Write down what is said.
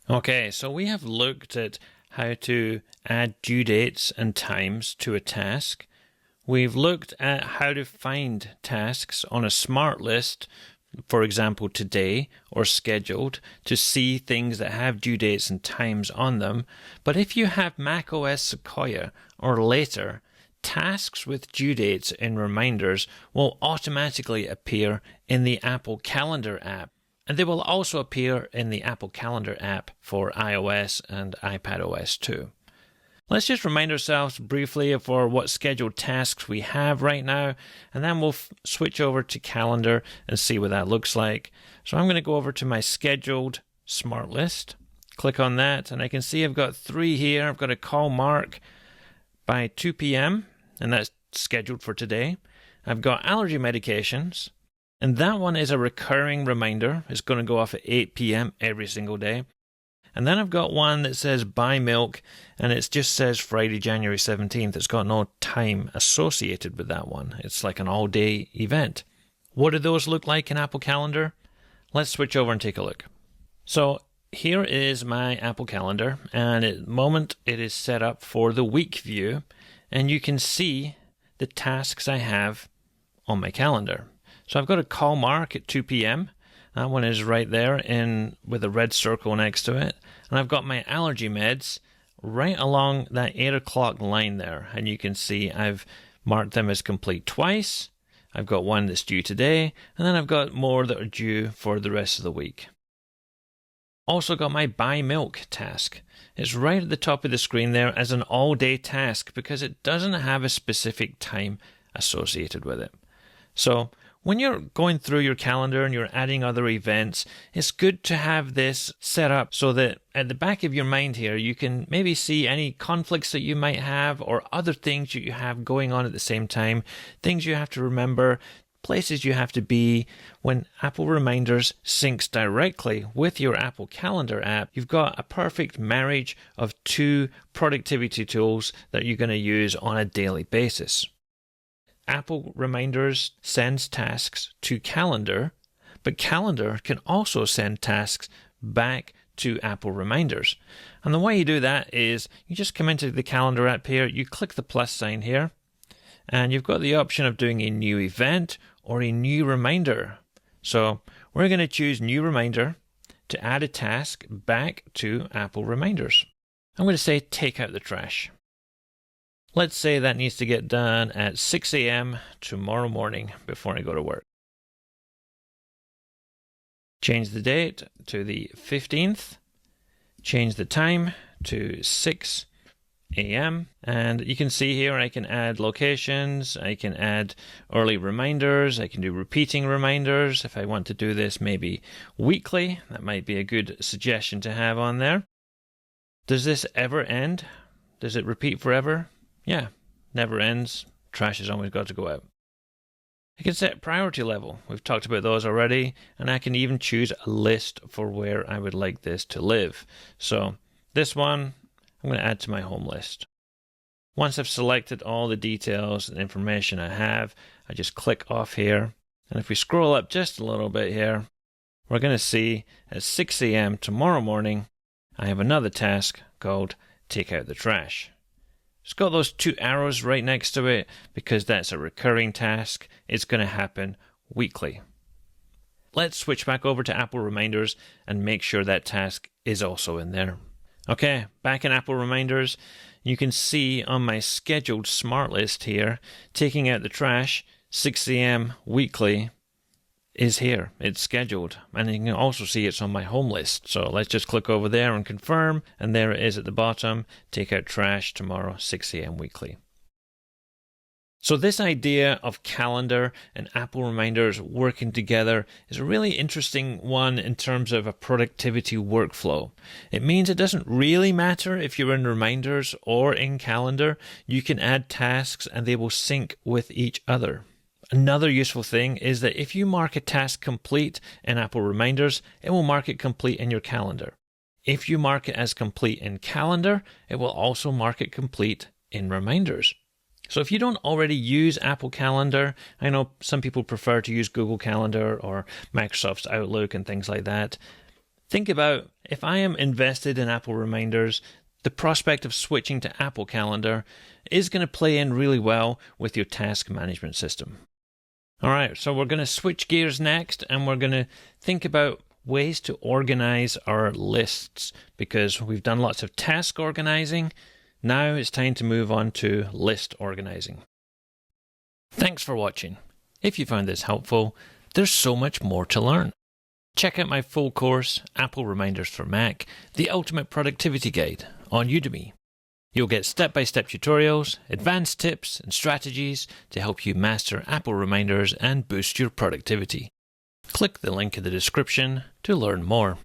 Okay, so we have looked at how to add due dates and times to a task. We've looked at how to find tasks on a smart list, for example, today or scheduled, to see things that have due dates and times on them. But if you have macOS Sequia or later, tasks with due dates and reminders will automatically appear in the Apple Calendar app. And they will also appear in the Apple Calendar app for iOS and iPadOS too. Let's just remind ourselves briefly for what scheduled tasks we have right now, and then we'll switch over to Calendar and see what that looks like. So I'm going to go over to my scheduled smart list, click on that, and I can see I've got 3 here. I've got a call mark by 2 p.m., and that's scheduled for today. I've got allergy medications, and that one is a recurring reminder. It's going to go off at 8 p.m. every single day. And then I've got one that says buy milk, and it just says Friday, January 17th. It's got no time associated with that one. It's like an all-day event. What do those look like in Apple Calendar? Let's switch over and take a look. So here is my Apple Calendar, and at the moment it is set up for the week view, and you can see the tasks I have on my calendar. So I've got a call mark at 2 p.m. That one is right there with a red circle next to it. And I've got my allergy meds right along that 8 o'clock line there. And you can see I've marked them as complete twice. I've got one that's due today. And then I've got more that are due for the rest of the week. Also got my buy milk task. It's right at the top of the screen there as an all-day task because it doesn't have a specific time associated with it. So when you're going through your calendar and you're adding other events, it's good to have this set up so that at the back of your mind here, you can maybe see any conflicts that you might have or other things that you have going on at the same time, things you have to remember, places you have to be. When Apple Reminders syncs directly with your Apple Calendar app, you've got a perfect marriage of 2 productivity tools that you're going to use on a daily basis. Apple Reminders sends tasks to Calendar, but Calendar can also send tasks back to Apple Reminders. And the way you do that is you just come into the Calendar app here, you click the plus sign here, and you've got the option of doing a new event or a new reminder. So we're going to choose new reminder to add a task back to Apple Reminders. I'm going to say take out the trash. Let's say that needs to get done at 6 a.m. tomorrow morning before I go to work. Change the date to the 15th. Change the time to 6 a.m. And you can see here I can add locations, I can add early reminders, I can do repeating reminders. If I want to do this maybe weekly, that might be a good suggestion to have on there. Does this ever end? Does it repeat forever? Yeah, never ends. Trash has always got to go out. I can set priority level. We've talked about those already, and I can even choose a list for where I would like this to live. So this one, I'm going to add to my home list. Once I've selected all the details and information I have, I just click off here. And if we scroll up just a little bit here, we're going to see at 6 a.m. tomorrow morning, I have another task called take out the trash. It's got those 2 arrows right next to it because that's a recurring task. It's going to happen weekly. Let's switch back over to Apple Reminders and make sure that task is also in there. Okay, back in Apple Reminders, you can see on my scheduled smart list here, taking out the trash, 6 a.m. weekly is here. It's scheduled. And you can also see it's on my home list. So let's just click over there and confirm. And there it is at the bottom. Take out trash tomorrow, 6 a.m. weekly. So this idea of calendar and Apple Reminders working together is a really interesting one in terms of a productivity workflow. It means it doesn't really matter if you're in Reminders or in Calendar. You can add tasks and they will sync with each other. Another useful thing is that if you mark a task complete in Apple Reminders, it will mark it complete in your calendar. If you mark it as complete in Calendar, it will also mark it complete in Reminders. So if you don't already use Apple Calendar, I know some people prefer to use Google Calendar or Microsoft's Outlook and things like that. Think about, if I am invested in Apple Reminders, the prospect of switching to Apple Calendar is going to play in really well with your task management system. Alright, so we're going to switch gears next, and we're going to think about ways to organize our lists, because we've done lots of task organizing. Now it's time to move on to list organizing. Thanks for watching. If you found this helpful, there's so much more to learn. Check out my full course, Apple Reminders for Mac, the Ultimate Productivity Guide, on Udemy. You'll get step-by-step tutorials, advanced tips and strategies to help you master Apple Reminders and boost your productivity. Click the link in the description to learn more.